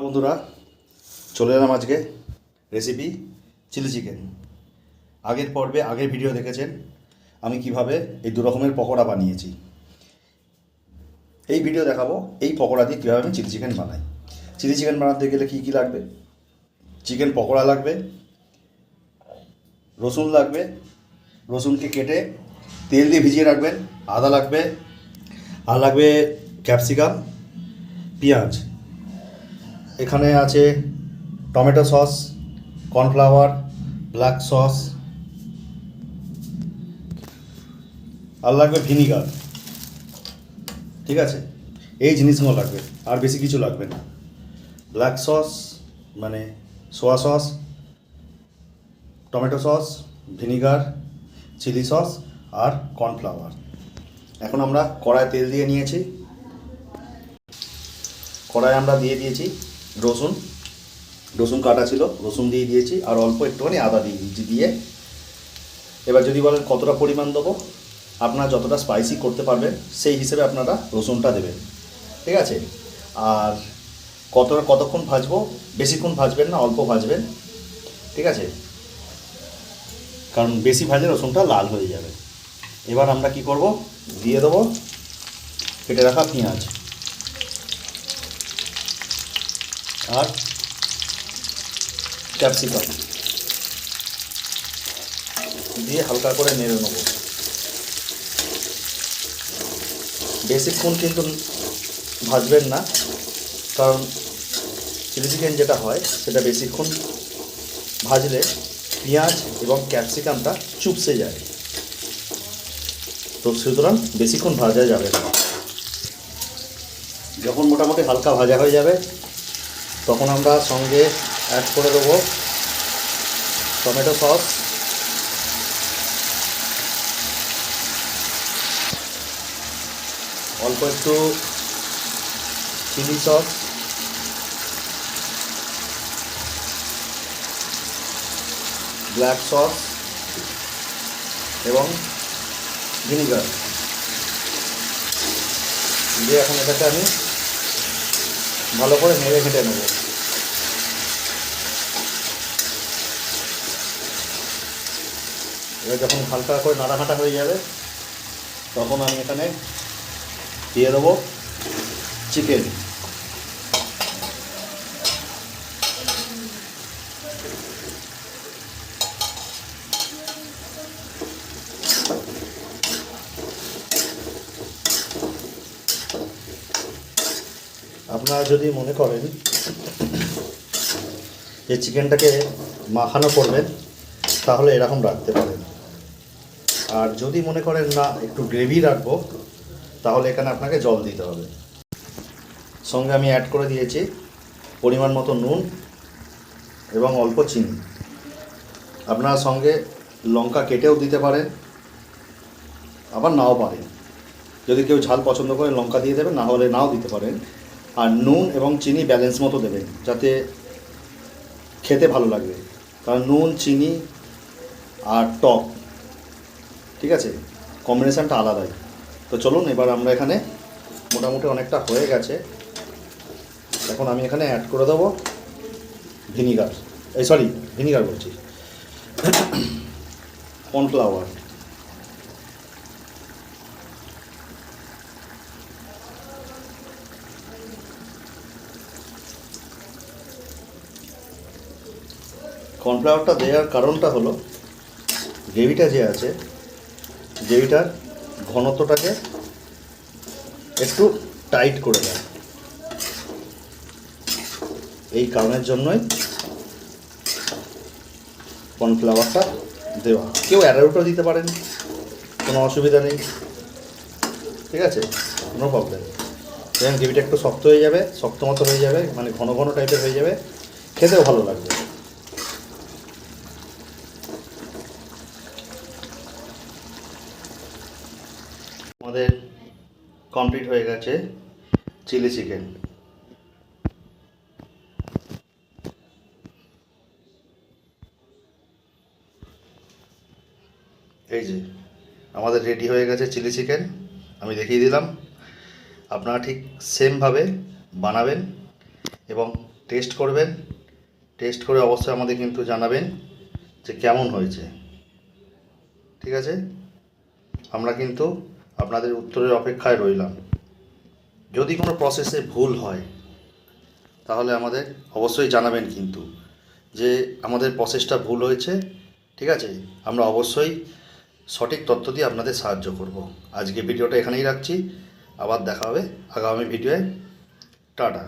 বন্ধুরা, চলে এলাম আজকে রেসিপি চিলি চিকেন। আগের পর্বে আগের ভিডিও দেখেছেন আমি কিভাবে এই দু রকমের পকোড়া বানিয়েছি। এই ভিডিও দেখাবো এই পকোড়া দিয়ে কীভাবে আমি চিলি চিকেন বানাই। চিলি চিকেন বানাতে গেলে কী কী লাগবে: চিকেন পকোড়া লাগবে, রসুন লাগবে, রসুনকে কেটে তেল দিয়ে ভিজিয়ে রাখবেন, আদা লাগবে, আর লাগবে ক্যাপসিকাম, পেঁয়াজ, এখানে আছে tomato sauce, cornflour, black sauce, আর লাগবে ভিনিগার। ঠিক আছে, এই জিনিসগুলো লাগবে, আর বেশি কিছু লাগবে না। ব্ল্যাক সস মানে soya sauce, tomato sauce, vinegar, chilli sauce আর কর্নফ্লাওয়ার। এখন আমরা কড়ায় তেল দিয়ে নিয়েছি, কড়াই আমরা দিয়ে দিয়েছি রসুন কাটা ছিল, রসুন দিয়ে দিয়েছি, আর অল্প একটুখানি আদা দিয়ে দিয়েছি। দিয়ে এবার যদি বলেন কতটা পরিমাণ দেবো, আপনারা যতটা স্পাইসি করতে পারবেন সেই হিসেবে আপনারা রসুনটা দেবেন। ঠিক আছে, আর কতক্ষণ ভাজবো, বেশিক্ষণ ভাজবেন না, অল্প ভাজবেন। ঠিক আছে, কারণ বেশি ভাজলে রসুনটা লাল হয়ে যাবে। এবার আমরা কি করব, দিয়ে দেবো কেটে রাখা পেঁয়াজ আর ক্যাপসিকাম দিয়ে হালকা করে নেড়ে নেব। বেশিক্ষণ কিন্তু ভাজবেন না, কারণ চিলি চিকেন যেটা হয় সেটা বেশিক্ষণ ভাজলে পেঁয়াজ এবং ক্যাপসিকামটা চুপসে যায়, তো সুতরাং বেশিক্ষণ ভাজা যাবে না। যখন মোটামুটি হালকা ভাজা হয়ে যাবে তখন আমরা সঙ্গে অ্যাড করে দেবো টমেটো সস, অল্প একটু চিলি সস, ব্ল্যাক সস এবং ভিনিগার দিয়ে এখন এটাকে আমি ভালো করে নেড়ে ঘেঁটে নেব। এবার যখন হালকা করে নাড়াঘাটা হয়ে যাবে তখন আমি এখানে দিয়ে দেবো চিকেন। আপনারা যদি মনে করেন যে চিকেনটাকে মাখানো করবেন তাহলে এরকম রাখতে পারেন, আর যদি মনে করেন না একটু গ্রেভি রাখবো তাহলে এখানে আপনাকে জল দিতে হবে। সঙ্গে আমি অ্যাড করে দিয়েছি পরিমাণ মতো নুন এবং অল্প চিনি। আপনারা সঙ্গে লঙ্কা কেটেও দিতে পারেন, আবার নাও পারেন। যদি কেউ ঝাল পছন্দ করে লঙ্কা দিয়ে দেবেন, না হলে নাও দিতে পারেন। আর নুন এবং চিনি ব্যালেন্স মতো দেবেন যাতে খেতে ভালো লাগবে, কারণ নুন, চিনি আর টক, ঠিক আছে, কম্বিনেশানটা আলাদাই। তো চলুন, এবার আমরা এখানে মোটামুটি অনেকটা হয়ে গেছে। এখন আমি এখানে অ্যাড করে দেবো ভিনিগার বলছি, কর্নফ্লাওয়ার। কর্নফ্লাওয়ারটা দেওয়ার কারণটা হলো গ্রেভিটা যে আছে, গ্রেভিটার ঘনত্বটাকে একটু টাইট করে দেয়, এই কারণের জন্যই কর্নফ্লাওয়ারটা দেওয়া। কেউ অ্যারারুটও দিতে পারেন, কোনো অসুবিধা নেই। ঠিক আছে, নো প্রবলেম। এবং গ্রেভিটা একটু শক্ত হয়ে যাবে, শক্ত মতো হয়ে যাবে, মানে ঘন ঘন টাইপের হয়ে যাবে, খেতেও ভালো লাগবে। আমাদের কমপ্লিট হয়ে গেছে চিলি চিকেন। এই যে আমাদের রেডি হয়ে গেছে চিলি চিকেন, আমি দেখিয়ে দিলাম। আপনারা ঠিক সেমভাবে বানাবেন এবং টেস্ট করবেন, টেস্ট করে অবশ্যই আমাদের কিন্তু জানাবেন যে কেমন হয়েছে। ঠিক আছে, আমরা কিন্তু আপনাদের উত্তরের অপেক্ষায় রইলাম। যদি কোনো প্রসেসে ভুল হয় তাহলে আমাদের অবশ্যই জানাবেন কিন্তু যে আমাদের প্রসেসটা ভুল হয়েছে। ঠিক আছে, আমরা অবশ্যই সঠিক তথ্য দিয়ে আপনাদের সাহায্য করব। আজকে ভিডিওটা এখানেই রাখছি, আবার দেখা হবে আগামী ভিডিওয়ে। টাটা।